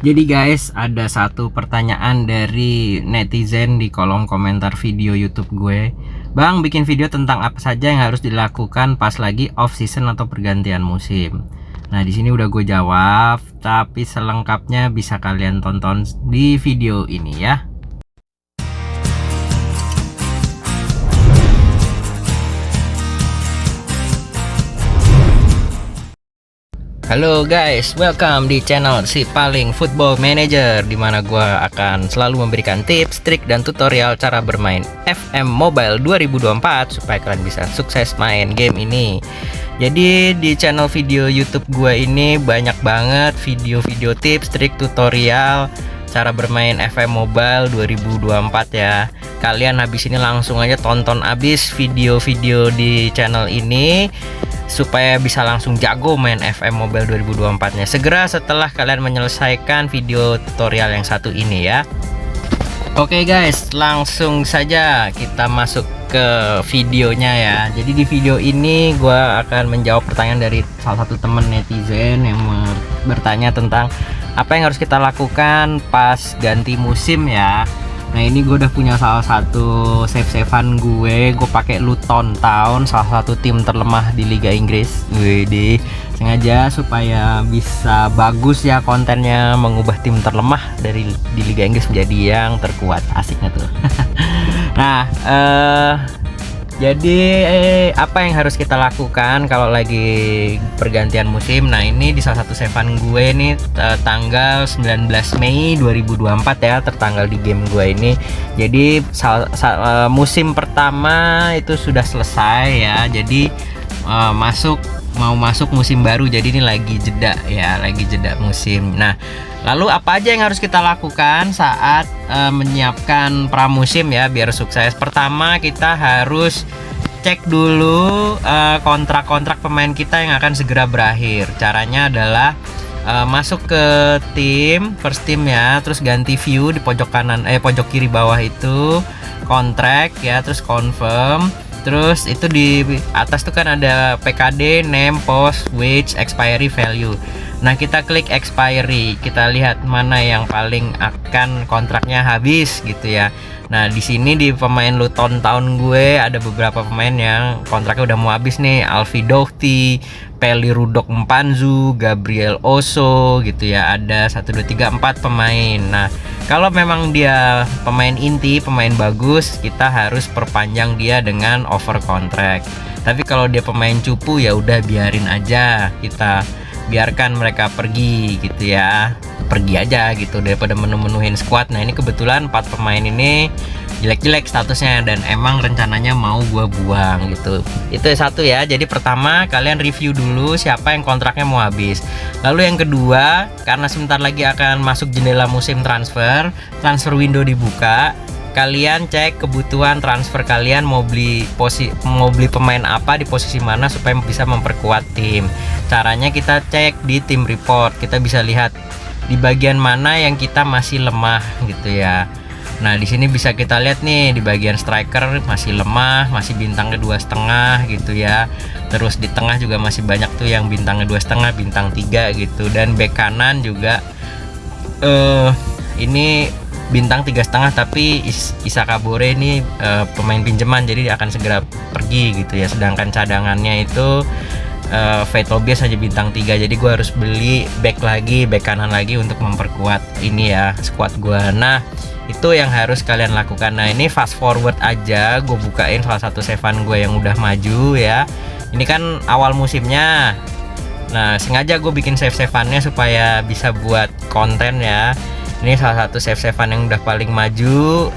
Jadi guys, ada satu pertanyaan dari netizen di kolom komentar video YouTube gue. Bang, bikin video tentang apa saja yang harus dilakukan pas lagi off season atau pergantian musim. Nah, di sini udah gue jawab, tapi selengkapnya bisa kalian tonton di video ini ya. Halo guys, welcome di channel Si Paling Football Manager, dimana gue akan selalu memberikan tips, trik, dan tutorial cara bermain FM Mobile 2024 supaya kalian bisa sukses main game ini. Jadi di channel video YouTube gue ini banyak banget video-video tips, trik, tutorial cara bermain FM Mobile 2024 ya. Kalian habis ini langsung aja tonton habis video-video di channel ini supaya bisa langsung jago main FM Mobile 2024-nya segera setelah kalian menyelesaikan video tutorial yang satu ini ya. Oke guys, langsung saja kita masuk ke videonya ya. Jadi di video ini gue akan menjawab pertanyaan dari salah satu temen netizen yang bertanya tentang apa yang harus kita lakukan pas ganti musim ya. Nah, ini gue udah punya salah satu save-savean gue pakai Luton Town, salah satu tim terlemah di Liga Inggris. Widih, sengaja supaya bisa bagus ya kontennya, mengubah tim terlemah dari di Liga Inggris menjadi yang terkuat. Asiknya tuh. Nah, jadi apa yang harus kita lakukan kalau lagi pergantian musim? Nah, ini di salah satu savean gue nih tanggal 19 Mei 2024 ya, tertanggal di game gue ini. Jadi musim pertama itu sudah selesai ya. Jadi mau masuk musim baru. Jadi ini lagi jeda ya, lagi jeda musim. Nah, lalu apa aja yang harus kita lakukan saat menyiapkan pramusim ya biar sukses? Pertama, kita harus cek dulu kontrak-kontrak pemain kita yang akan segera berakhir. Caranya adalah masuk ke tim, first team ya, terus ganti view di pojok kanan pojok kiri bawah itu kontrak ya, terus confirm. Terus itu di atas tuh kan ada PKD, name, post, wage, expiry, value. Nah, kita klik expiry, kita lihat mana yang paling akan kontraknya habis gitu ya. Nah, di sini di pemain Luton Town gue ada beberapa pemain yang kontraknya udah mau habis nih. Alfie Doughty, Pelly Rudok Mpanzu, Gabriel Oso gitu ya. Ada 1 2 3 4 pemain. Nah, kalau memang dia pemain inti, pemain bagus, kita harus perpanjang dia dengan over contract. Tapi kalau dia pemain cupu ya udah biarin aja, kita biarkan mereka pergi gitu ya, pergi aja gitu daripada menu-menuhin squad. Nah, ini kebetulan 4 pemain ini jelek-jelek statusnya dan emang rencananya mau gua buang gitu. Itu satu ya. Jadi pertama kalian review dulu siapa yang kontraknya mau habis. Lalu yang kedua, karena sebentar lagi akan masuk jendela musim transfer window dibuka, kalian cek kebutuhan transfer kalian, mau beli pemain apa di posisi mana supaya bisa memperkuat tim. Caranya kita cek di tim report, kita bisa lihat di bagian mana yang kita masih lemah gitu ya. Nah, di sini bisa kita lihat nih di bagian striker masih lemah, masih bintangnya 2,5 gitu ya. Terus di tengah juga masih banyak tuh yang bintangnya 2,5, bintang 3 gitu. Dan bek kanan juga ini bintang 3,5, tapi Isa Kabore ini pemain pinjaman, jadi dia akan segera pergi gitu ya. Sedangkan cadangannya itu Tobias hanya bintang 3, jadi gue harus beli back kanan lagi untuk memperkuat ini ya squad gue. Nah, itu yang harus kalian lakukan. Nah, ini fast forward aja, gue bukain salah satu savean gue yang udah maju ya. Ini kan awal musimnya. Nah, sengaja gue bikin save-saveannya supaya bisa buat konten ya. Ini salah satu save-savean yang udah paling maju,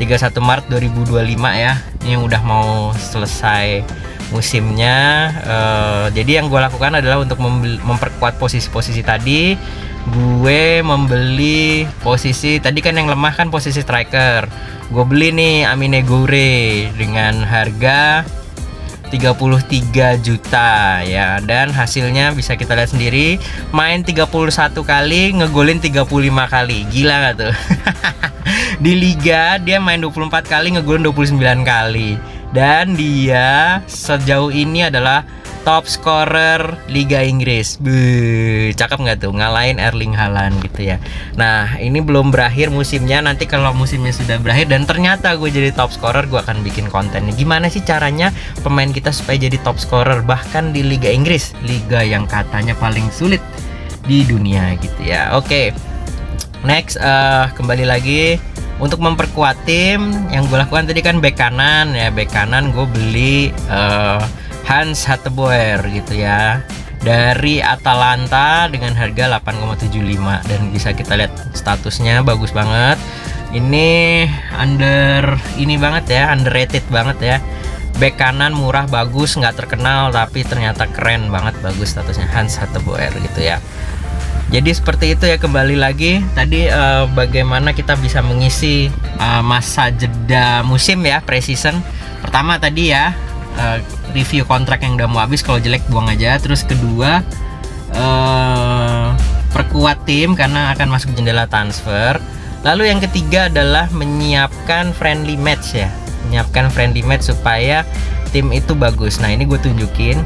31 Maret 2025 ya. Ini udah mau selesai musimnya. Jadi yang gue lakukan adalah untuk memperkuat posisi-posisi tadi. Gue membeli posisi tadi kan yang lemah kan posisi striker. Gue beli nih Amine Gore dengan harga 33 juta ya, dan hasilnya bisa kita lihat sendiri, main 31 kali, ngegolin 35 kali. Gila gak tuh? Di liga dia main 24 kali, ngegolin 29 kali. Dan dia sejauh ini adalah top scorer Liga Inggris. Cakep nggak tuh, ngalahin Erling Haaland gitu ya. Nah ini belum berakhir musimnya, nanti kalau musimnya sudah berakhir dan ternyata gue jadi top scorer, gue akan bikin kontennya. Gimana sih caranya pemain kita supaya jadi top scorer bahkan di Liga Inggris, liga yang katanya paling sulit di dunia gitu ya. Oke, next kembali lagi untuk memperkuat tim yang gue lakukan tadi kan back kanan ya. Back kanan gue beli Hans Hateboer gitu ya dari Atalanta dengan harga 8,75 dan bisa kita lihat statusnya bagus banget. Ini underrated banget ya. Back kanan murah, bagus, nggak terkenal tapi ternyata keren banget, bagus statusnya Hans Hateboer gitu ya. Jadi seperti itu ya, kembali lagi tadi bagaimana kita bisa mengisi masa jeda musim ya, pre-season. Pertama tadi ya review kontrak yang udah mau habis, kalau jelek buang aja. Terus kedua perkuat tim karena akan masuk jendela transfer. Lalu yang ketiga adalah menyiapkan friendly match ya, menyiapkan friendly match supaya tim itu bagus. Nah ini gue tunjukin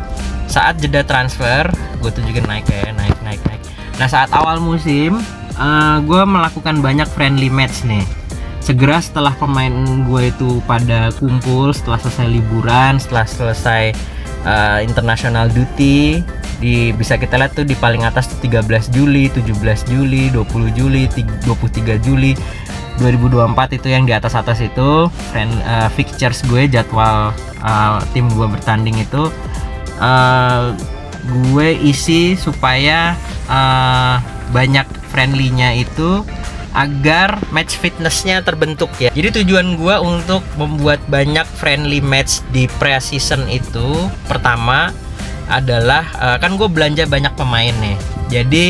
saat jeda transfer, gue tunjukin naik. Nah saat awal musim gue melakukan banyak friendly match nih. Segera setelah pemain gue itu pada kumpul, setelah selesai liburan, setelah selesai international duty, bisa kita lihat tuh di paling atas tuh 13 Juli, 17 Juli, 20 Juli, 23 Juli 2024 itu yang di atas itu fixtures gue, jadwal tim gue bertanding itu gue isi supaya banyak friendly-nya itu agar match fitnessnya terbentuk ya. Jadi tujuan gue untuk membuat banyak friendly match di pre-season itu pertama adalah kan gue belanja banyak pemain nih. Jadi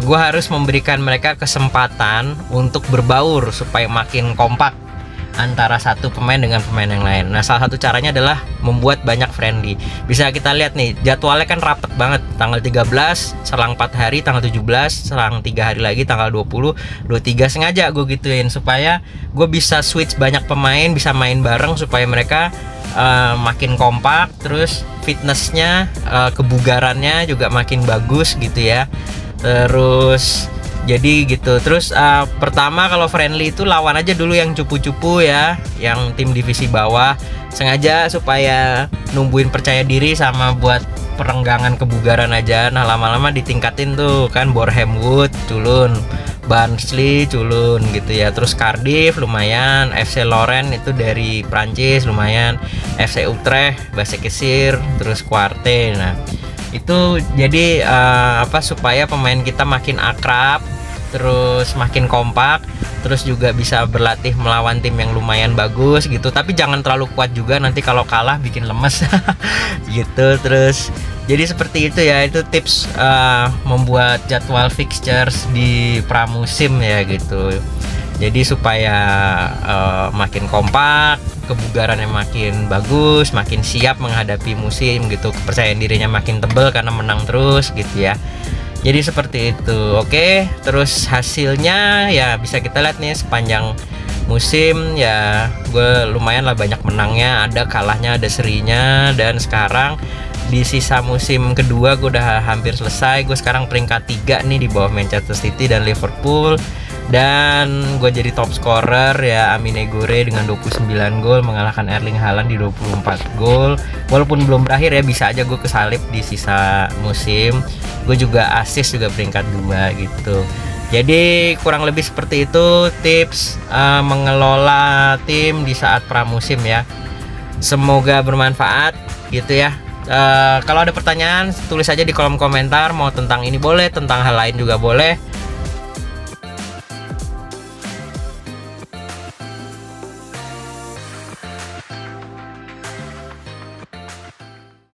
gue harus memberikan mereka kesempatan untuk berbaur supaya makin kompak antara satu pemain dengan pemain yang lain. Nah salah satu caranya adalah membuat banyak friendly. Bisa kita lihat nih jadwalnya kan rapet banget. Tanggal 13 selang 4 hari, tanggal 17 selang 3 hari lagi, tanggal 20, 23. Sengaja gue gituin supaya gue bisa switch banyak pemain, bisa main bareng supaya mereka makin kompak. Terus fitnessnya, kebugarannya juga makin bagus gitu ya. Terus jadi gitu. Terus pertama kalau friendly itu lawan aja dulu yang cupu-cupu ya, yang tim divisi bawah, sengaja supaya numbuhin percaya diri sama buat perenggangan kebugaran aja. Nah lama-lama ditingkatin tuh kan, Boreham Wood culun, Barnsley culun gitu ya. Terus Cardiff lumayan, FC Lorient itu dari Prancis lumayan, FC Utrecht, Başakşehir, terus Cuarte. Nah itu jadi supaya pemain kita makin akrab, terus makin kompak, terus juga bisa berlatih melawan tim yang lumayan bagus gitu. Tapi jangan terlalu kuat juga, nanti kalau kalah bikin lemes gitu. Terus jadi seperti itu ya, itu tips membuat jadwal fixtures di pramusim ya gitu. Jadi supaya makin kompak, kebugarannya makin bagus, makin siap menghadapi musim gitu, kepercayaan dirinya makin tebal karena menang terus gitu ya. Jadi seperti itu. Oke, terus hasilnya ya bisa kita lihat nih sepanjang musim ya, gue lumayan lah banyak menangnya, ada kalahnya, ada serinya. Dan sekarang di sisa musim kedua gue udah hampir selesai. Gue sekarang peringkat 3 nih di bawah Manchester City dan Liverpool. Dan gue jadi top scorer ya, Amine Gore dengan 29 gol mengalahkan Erling Haaland di 24 gol. Walaupun belum berakhir ya, bisa aja gue kesalip di sisa musim. Gue juga assist juga peringkat 2 gitu. Jadi kurang lebih seperti itu tips mengelola tim di saat pramusim ya. Semoga bermanfaat gitu ya. Kalau ada pertanyaan tulis aja di kolom komentar, mau tentang ini boleh, tentang hal lain juga boleh.